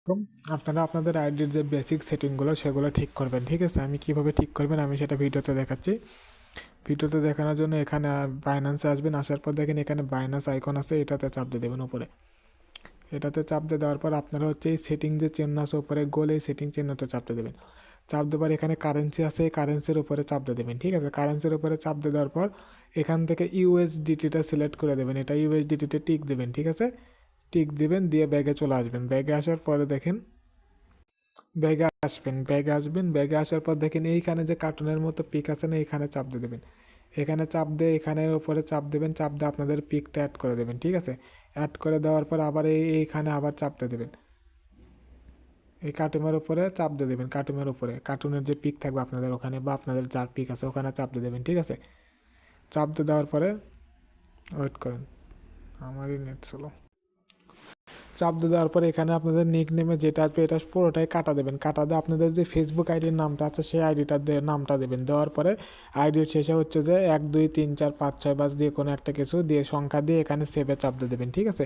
এবং আপনারা আপনাদের আইডির যে বেসিক সেটিংগুলো সেগুলো ঠিক করবেন। ঠিক আছে, আমি কিভাবে ঠিক করবেন আমি সেটা ভিডিওতে দেখাচ্ছি। ভিডিওতে দেখানোর জন্য এখানে বাইন্যান্সে আসবেন, আসার পর দেখেন এখানে বাইন্যান্স আইকন আছে, এটাতে চাপ দিয়ে দেবেন উপরে। এটাতে চাপ দিয়ে দেওয়ার পর আপনারা হচ্ছে এই সেটিং যে চিহ্ন আছে উপরে গোল, এই সেটিং চিহ্নতে চাপ দিয়ে দেবেন। চাপ দেওয়ার এখানে কারেন্সি আছে, এই কারেন্সির উপরে চাপ দিয়ে দেবেন। ঠিক আছে, কারেন্সির উপরে চাপ দিয়ে দেওয়ার পর এখান থেকে ইউএসডিটিটা সিলেক্ট করে দেবেন, এটা ইউএসডিটিতে টিক দেবেন। ঠিক আছে, টিক দিবেন, দিয়ে ব্যাগে চলে আসবেন। ব্যাগে আসার পরে দেখেন ব্যাগে আসার পর দেখেন এইখানে যে কার্টুনের মতো পিক আছে না, এইখানে চাপ দিয়ে দেবেন। এখানে চাপ দিয়ে এখানের উপরে চাপ দেবেন, চাপ দিয়ে আপনাদের পিকটা অ্যাড করে দেবেন। ঠিক আছে, অ্যাড করে দেওয়ার পর আবার এইখানে আবার চাপ দিয়ে দেবেন, এই কার্টুনের উপরে চাপ দিয়ে দেবেন। কার্টুনের উপরে কার্টুনের যে পিক থাকবে আপনাদের ওখানে, বা আপনাদের যার পিক আছে ওখানে চাপ দিয়ে দেবেন। ঠিক আছে, চাপ দিয়ে দেওয়ার পরে ওয়েট করেন, আমারই নেট স্লো। চাপ দিয়ে দেওয়ার পরে এখানে আপনাদের নিক নেমে যেটা আসবে এটা পুরোটাই কাটা দেবেন। কাটা দিয়ে আপনাদের যে ফেসবুক আইডির নামটা আছে সেই আইডিটার নামটা দেবেন। দেওয়ার পরে আইডির শেষে হচ্ছে যে 1 2 3 4 5 6 বাস দিয়ে কোনো একটা কিছু দিয়ে সংখ্যা দিয়ে এখানে সেভে চাপ দিয়ে দেবেন। ঠিক আছে,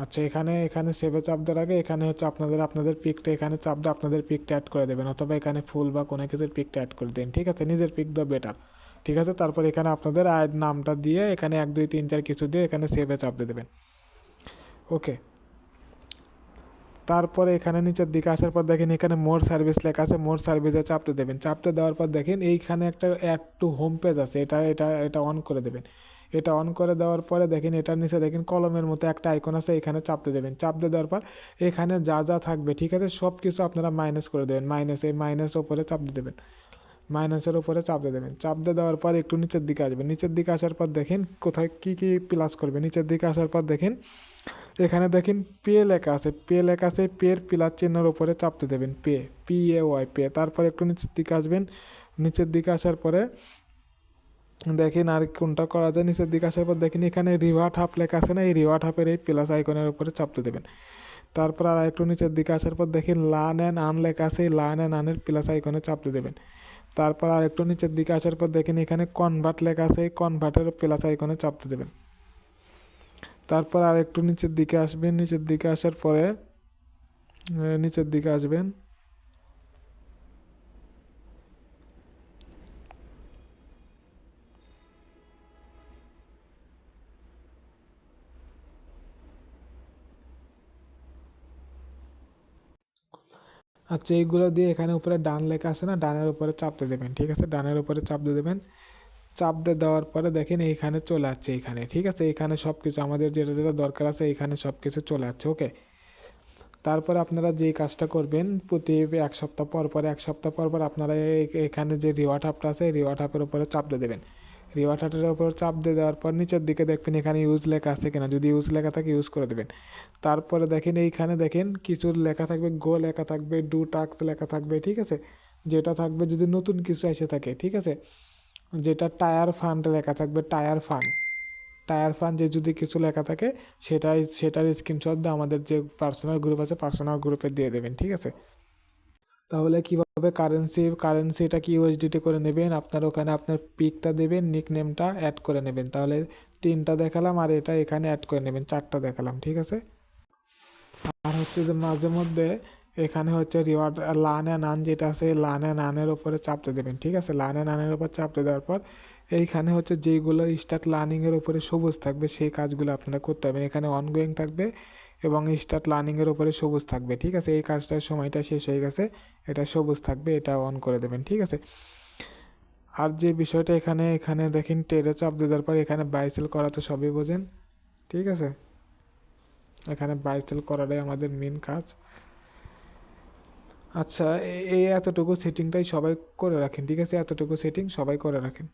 আচ্ছা এখানে এখানে সেভে চাপ দেওয়ার আগে এখানে হচ্ছে আপনাদের পিকটা এখানে চাপ দিয়ে আপনাদের পিকটা অ্যাড করে দেবেন, অথবা এখানে ফুল বা কোনো কিছুর পিকটা অ্যাড করে দেন। ঠিক আছে, নিজের পিক দেওয়া বেটার। ঠিক আছে, তারপর এখানে আপনাদের আয়ের নামটা দিয়ে এখানে 1 2 3 4 কিছু দিয়ে এখানে সেভে চাপ দিয়ে দেবেন। ওকে, তারপরে এখানে নিচের দিকে আসার পর দেখেন এখানে মোর সার্ভিস লেখা আছে, মোর সার্ভিসে চাপতে দেবেন। চাপতে দেওয়ার পর দেখেন এইখানে একটা অ্যাড টু হোম পেজ আছে, এটা অন করে দেবেন। এটা অন করে দেওয়ার পরে দেখেন এটার নিচে দেখেন কলমের মতো একটা আইকন আছে, এখানে চাপতে দেবেন। চাপতে দেওয়ার পর এখানে যা যা থাকবে ঠিক আছে সব কিছু আপনারা মাইনাস করে দেবেন। মাইনাস ওপরে চাপ দিয়ে দেবেন, মাইনাসের উপরে চাপ দিয়ে দেবেন। চাপ দিয়ে দেওয়ার পর একটু নিচের দিকে আসবেন। নিচের দিকে আসার পর দেখেন কোথায় কী কী প্লাস করবে। নিচের দিকে আসার পর দেখেন এখানে দেখেন পে লেখা আছে, পের প্লাস চিহ্নের উপরে চাপতে দেবেন, PAY পে। তারপর একটু নিচের দিকে আসবেন। নিচের দিকে আসার পরে দেখেন আর কোনটা করা যায়। নিচের দিকে আসার পর দেখেন এখানে রিওয়ার্ড হাফ লেখা আছে না, এই রিওয়ার্ড হাফের এই প্লাস আইকনের উপরে চাপতে দেবেন। তারপর আর একটু নিচের দিকে আসার পর দেখেন লার্ন অ্যান্ড আর্ন লেখা আছে, এই লার্ন অ্যান্ড আর্নের প্লাস আইকনে চাপতে দেবেন। তারপর আর একটু নিচের দিকে আসার পর দেখেন এখানে কনভার্ট লেখা আছে, এই কনভার্টের প্লাস আইকনে চাপতে দেবেন। তারপর আর একটু নিচের দিকে আসবেন। নিচের দিকে আসার পরে নিচের দিকে আসবেন, আচ্ছা এইগুলো দিয়ে এখানে উপরে ডান লেখা আছে না, ডানের উপরে চাপতে দেবেন। ঠিক আছে, ডানের উপরে চাপ দিয়ে দেবেন। চাপ দিয়ে দেওয়ার পরে দেখেন এইখানে চলে আসছে এইখানে। ঠিক আছে, এখানে সব কিছু আমাদের যেটা যেটা দরকার আছে এখানে সব কিছু চলে আসছে। ওকে, তারপর আপনারা যেই কাজটা করবেন প্রতি 1 সপ্তাহ পর পর আপনারা এখানে যে রিওয়ার্ড হাবটা আছে এই রিওয়ার্ড হাবের উপরে চাপ দিয়ে দেবেন। রিওয়ার্ড হাবের উপর চাপ দিয়ে দেওয়ার পর নিচের দিকে দেখবেন এখানে ইউজ লেখা আছে কিনা, যদি ইউজ লেখা থাকে ইউজ করে দেবেন। তারপরে দেখেন এইখানে দেখেন কিছু লেখা থাকবে, গো লেখা থাকবে, ডু টাস্ক লেখা থাকবে। ঠিক আছে, যেটা থাকবে যদি নতুন কিছু এসে থাকে। ঠিক আছে, যেটা টায়ার ফান্ড লেখা থাকবে, টায়ার ফান যে যদি কিছু লেখা থাকে সেটার স্ক্রিনশট দিয়ে আমাদের যে পার্সোনাল গ্রুপ আছে পার্সোনাল গ্রুপে দিয়ে দেবেন। ঠিক আছে, তাহলে কিভাবে কারেন্সিটা কি ইউএসডিটি করে নেবেন, আপনার ওখানে আপনার পিকটা দেবেন, নিক নেমটা অ্যাড করে নেবেন। তাহলে 3টা দেখালাম আর এটা এখানে অ্যাড করে নেবেন, 4টা দেখালাম। ঠিক আছে, আর হচ্ছে যে মাঝে মধ্যে এখানে হচ্ছে রিওয়ার্ড লার্ন অ্যান্ড আর্ন যেটা আছে লার্ন অ্যান্ড আর্নের উপরে চাপতে দেবেন। ঠিক আছে, লার্ন অ্যান্ড আর্নের উপর চাপতে দেওয়ার পর এইখানে হচ্ছে যেইগুলো স্টার্ট লার্নিংয়ের উপরে সবুজ থাকবে সেই কাজগুলো আপনারা করতে হবে। এখানে অনগোয়িং থাকবে এবং স্টার্ট লার্নিংয়ের উপরে সবুজ থাকবে। ঠিক আছে, এই কাজটার সময়টা শেষ হয়ে গেছে, এটা সবুজ থাকবে, এটা অন করে দেবেন। ঠিক আছে, আর যে বিষয়টা এখানে এখানে দেখেন টেরে চাপ দেওয়ার পর এখানে বাই সেল করা তো সবই বোঝেন। ঠিক আছে, এখানে বাই সেল করাটাই আমাদের মেন কাজ। আচ্ছা এই এতটুকু সেটিংটাই সবাই করে রাখেন। ঠিক আছে, এতটুকু সেটিং সবাই করে রাখেন।